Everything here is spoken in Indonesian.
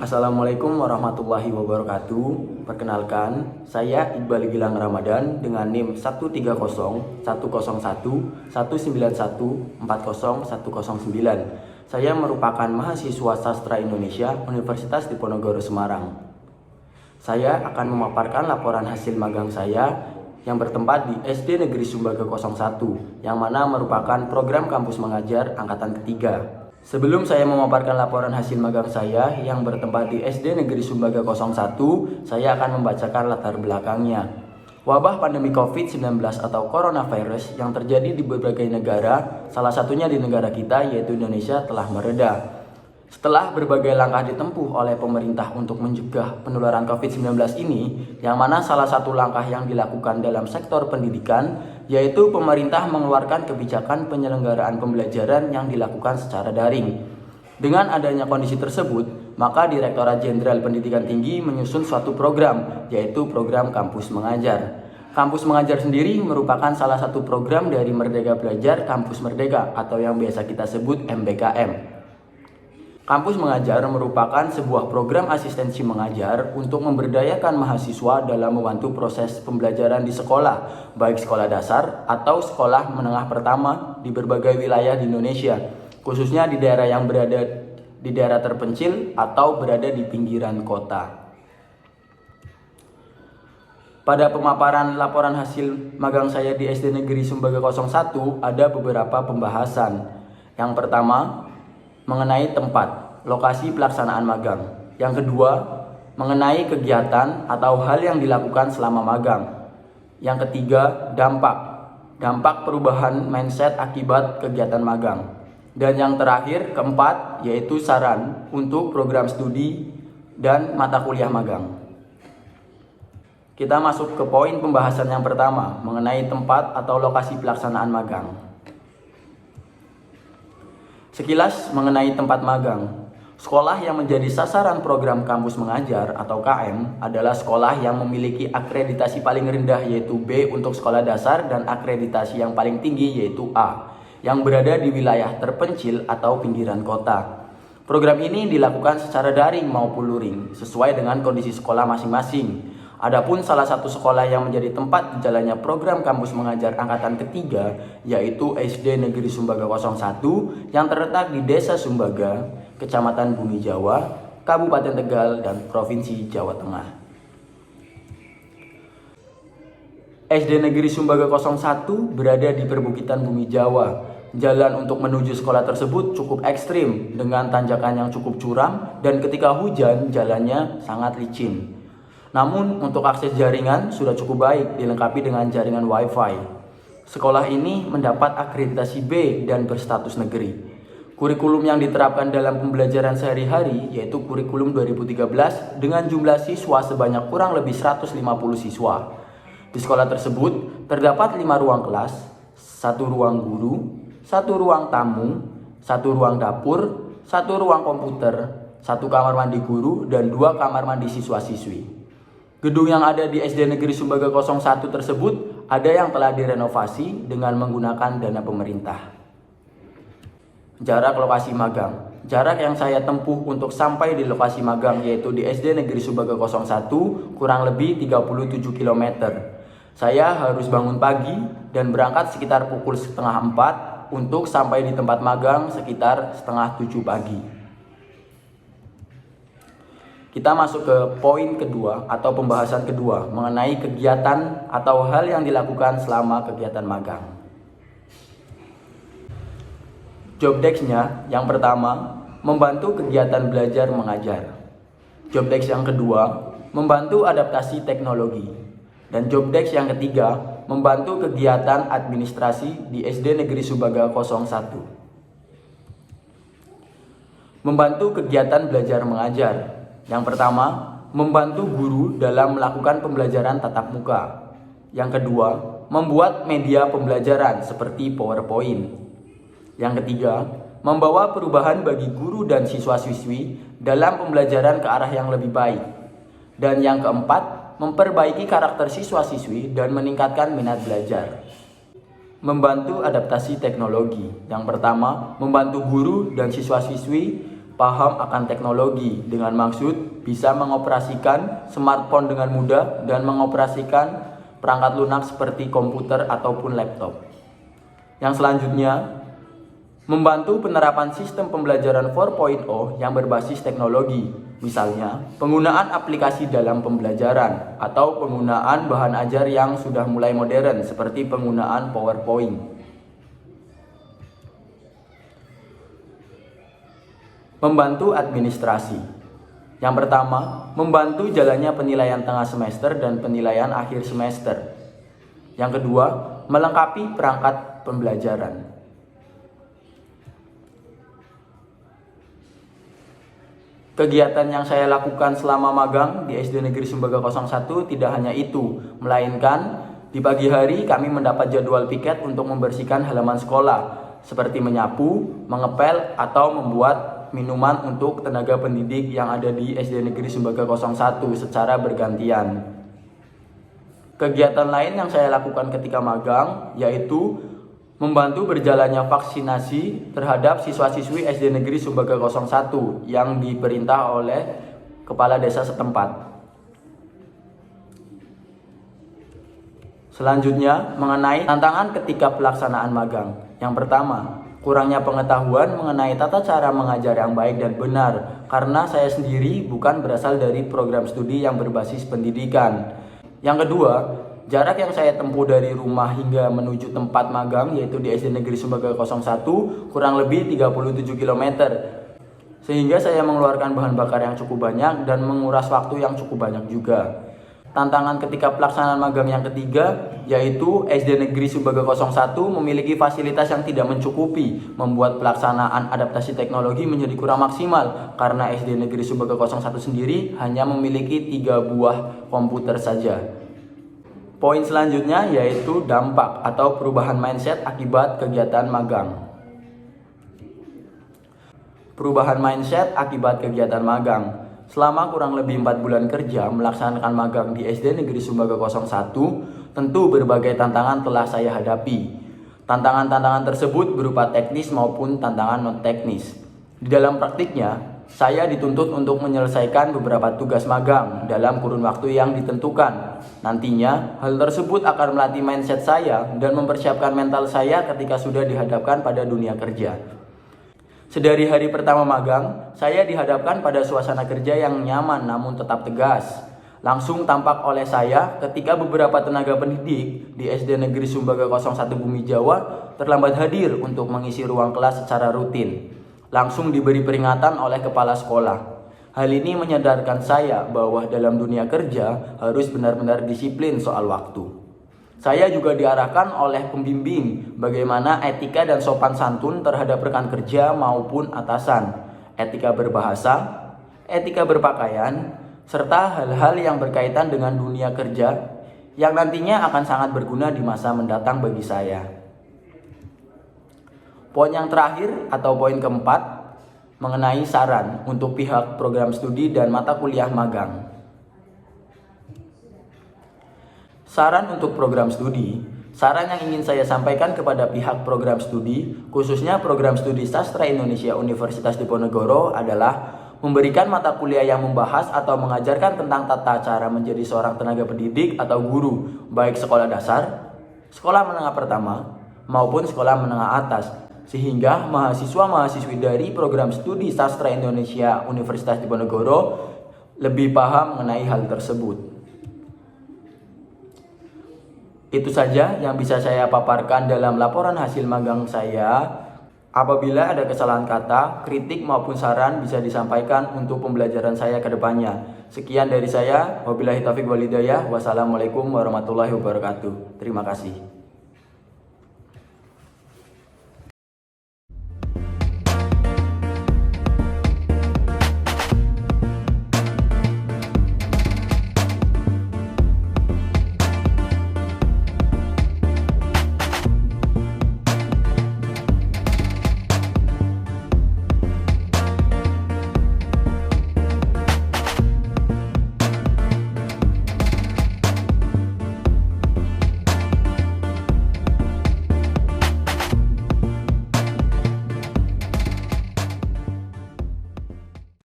Assalamualaikum warahmatullahi wabarakatuh. Perkenalkan, saya Iqbal Gilang Ramadan dengan NIM 130-101-191-40-109. Saya merupakan mahasiswa sastra Indonesia Universitas Diponegoro Semarang. Saya akan memaparkan laporan hasil magang saya yang bertempat di SD Negeri Sumbaga 01, yang mana merupakan program kampus mengajar angkatan ketiga. Sebelum saya memaparkan laporan hasil magang saya yang bertempat di SD Negeri Sumbaga 01, saya akan membacakan latar belakangnya. Wabah pandemi COVID-19 atau coronavirus yang terjadi di berbagai negara, salah satunya di negara kita yaitu Indonesia, telah mereda. Setelah berbagai langkah ditempuh oleh pemerintah untuk mencegah penularan COVID-19 ini, yang mana salah satu langkah yang dilakukan dalam sektor pendidikan, yaitu pemerintah mengeluarkan kebijakan penyelenggaraan pembelajaran yang dilakukan secara daring. Dengan adanya kondisi tersebut, maka Direktorat Jenderal Pendidikan Tinggi menyusun suatu program, yaitu program Kampus Mengajar. Kampus Mengajar sendiri merupakan salah satu program dari Merdeka Belajar Kampus Merdeka atau yang biasa kita sebut MBKM. Kampus Mengajar merupakan sebuah program asistensi mengajar untuk memberdayakan mahasiswa dalam membantu proses pembelajaran di sekolah, baik sekolah dasar atau sekolah menengah pertama di berbagai wilayah di Indonesia, khususnya di daerah yang berada di daerah terpencil atau berada di pinggiran kota. Pada pemaparan laporan hasil magang saya di SD Negeri Sumbaga 01 ada beberapa pembahasan. Yang pertama, mengenai tempat, lokasi pelaksanaan magang. Yang kedua, mengenai kegiatan atau hal yang dilakukan selama magang. Yang ketiga, dampak perubahan mindset akibat kegiatan magang. Dan yang terakhir, keempat, yaitu saran untuk program studi dan mata kuliah magang. Kita masuk ke poin pembahasan yang pertama, mengenai tempat atau lokasi pelaksanaan magang. Sekilas mengenai tempat magang. Sekolah yang menjadi sasaran program Kampus Mengajar atau KM adalah sekolah yang memiliki akreditasi paling rendah yaitu B untuk sekolah dasar dan akreditasi yang paling tinggi yaitu A, yang berada di wilayah terpencil atau pinggiran kota. Program ini dilakukan secara daring maupun luring sesuai dengan kondisi sekolah masing-masing. Adapun salah satu sekolah yang menjadi tempat jalannya program Kampus Mengajar angkatan ketiga yaitu SD Negeri Sumbaga 01 yang terletak di Desa Sumbaga, Kecamatan Bumi Jawa, Kabupaten Tegal, dan Provinsi Jawa Tengah. SD Negeri Sumbaga 01 berada di perbukitan Bumi Jawa. Jalan untuk menuju sekolah tersebut cukup ekstrim dengan tanjakan yang cukup curam dan ketika hujan jalannya sangat licin. Namun untuk akses jaringan sudah cukup baik dilengkapi dengan jaringan Wi-Fi. Sekolah ini mendapat akreditasi B dan berstatus negeri. Kurikulum yang diterapkan dalam pembelajaran sehari-hari yaitu kurikulum 2013 dengan jumlah siswa sebanyak kurang lebih 150 siswa. Di sekolah tersebut terdapat 5 ruang kelas, 1 ruang guru, 1 ruang tamu, 1 ruang dapur, 1 ruang komputer, 1 kamar mandi guru, dan 2 kamar mandi siswa-siswi. Gedung yang ada di SD Negeri Sumbaga 01 tersebut ada yang telah direnovasi dengan menggunakan dana pemerintah. Jarak lokasi magang. Jarak yang saya tempuh untuk sampai di lokasi magang yaitu di SD Negeri Sumbaga 01 kurang lebih 37 km. Saya harus bangun pagi dan berangkat sekitar pukul setengah 4 untuk sampai di tempat magang sekitar setengah 7 pagi. Kita masuk ke poin kedua atau pembahasan kedua mengenai kegiatan atau hal yang dilakukan selama kegiatan magang. Job desk-nya yang pertama, membantu kegiatan belajar mengajar. Job desk yang kedua, membantu adaptasi teknologi. Dan job desk yang ketiga, membantu kegiatan administrasi di SD Negeri Sumbaga 01. Membantu kegiatan belajar mengajar. Yang pertama, membantu guru dalam melakukan pembelajaran tatap muka. Yang kedua, membuat media pembelajaran seperti PowerPoint. Yang ketiga, membawa perubahan bagi guru dan siswa-siswi dalam pembelajaran ke arah yang lebih baik. Dan yang keempat, memperbaiki karakter siswa-siswi dan meningkatkan minat belajar. Membantu adaptasi teknologi. Yang pertama, membantu guru dan siswa-siswi paham akan teknologi dengan maksud bisa mengoperasikan smartphone dengan mudah dan mengoperasikan perangkat lunak seperti komputer ataupun laptop. Yang selanjutnya, membantu penerapan sistem pembelajaran 4.0 yang berbasis teknologi, misalnya penggunaan aplikasi dalam pembelajaran atau penggunaan bahan ajar yang sudah mulai modern seperti penggunaan PowerPoint. Membantu administrasi. Yang pertama, membantu jalannya penilaian tengah semester dan penilaian akhir semester. Yang kedua, melengkapi perangkat pembelajaran. Kegiatan yang saya lakukan selama magang di SD Negeri Sumbaga 01 tidak hanya itu, melainkan di pagi hari kami mendapat jadwal piket untuk membersihkan halaman sekolah, seperti menyapu, mengepel, atau membuat minuman untuk tenaga pendidik yang ada di SD Negeri Sumbaga 01 secara bergantian. Kegiatan lain yang saya lakukan ketika magang yaitu membantu berjalannya vaksinasi terhadap siswa-siswi SD Negeri Sumbaga 01 yang diperintah oleh kepala desa setempat. Selanjutnya, mengenai tantangan ketika pelaksanaan magang. Yang pertama, kurangnya pengetahuan mengenai tata cara mengajar yang baik dan benar, karena saya sendiri bukan berasal dari program studi yang berbasis pendidikan. Yang kedua, jarak yang saya tempuh dari rumah hingga menuju tempat magang yaitu di SD Negeri Sumbaga 01 kurang lebih 37 km. Sehingga saya mengeluarkan bahan bakar yang cukup banyak dan menguras waktu yang cukup banyak juga. Tantangan ketika pelaksanaan magang yang ketiga yaitu SD Negeri Sumbaga 01 memiliki fasilitas yang tidak mencukupi, membuat pelaksanaan adaptasi teknologi menjadi kurang maksimal karena SD Negeri Sumbaga 01 sendiri hanya memiliki 3 buah komputer saja. Poin selanjutnya yaitu dampak atau perubahan mindset akibat kegiatan magang. Perubahan mindset akibat kegiatan magang. Selama kurang lebih 4 bulan kerja melaksanakan magang di SD Negeri Sumbaga 01, tentu berbagai tantangan telah saya hadapi. Tantangan-tantangan tersebut berupa teknis maupun tantangan non-teknis. Di dalam praktiknya, saya dituntut untuk menyelesaikan beberapa tugas magang dalam kurun waktu yang ditentukan. Nantinya, hal tersebut akan melatih mindset saya dan mempersiapkan mental saya ketika sudah dihadapkan pada dunia kerja. Sedari hari pertama magang, saya dihadapkan pada suasana kerja yang nyaman namun tetap tegas. Langsung tampak oleh saya ketika beberapa tenaga pendidik di SD Negeri Sumbaga 01 Bumi Jawa terlambat hadir untuk mengisi ruang kelas secara rutin. Langsung diberi peringatan oleh kepala sekolah. Hal ini menyadarkan saya bahwa dalam dunia kerja harus benar-benar disiplin soal waktu. Saya juga diarahkan oleh pembimbing bagaimana etika dan sopan santun terhadap rekan kerja maupun atasan, etika berbahasa, etika berpakaian, serta hal-hal yang berkaitan dengan dunia kerja yang nantinya akan sangat berguna di masa mendatang bagi saya. Poin yang terakhir atau poin keempat mengenai saran untuk pihak program studi dan mata kuliah magang. Saran untuk program studi, saran yang ingin saya sampaikan kepada pihak program studi, khususnya program studi Sastra Indonesia Universitas Diponegoro adalah memberikan mata kuliah yang membahas atau mengajarkan tentang tata cara menjadi seorang tenaga pendidik atau guru, baik sekolah dasar, sekolah menengah pertama, maupun sekolah menengah atas, sehingga mahasiswa-mahasiswi dari program studi Sastra Indonesia Universitas Diponegoro lebih paham mengenai hal tersebut. Itu saja yang bisa saya paparkan dalam laporan hasil magang saya. Apabila ada kesalahan kata, kritik maupun saran bisa disampaikan untuk pembelajaran saya ke depannya. Sekian dari saya. Wabillahi taufiq wal hidayah. Wassalamualaikum warahmatullahi wabarakatuh. Terima kasih.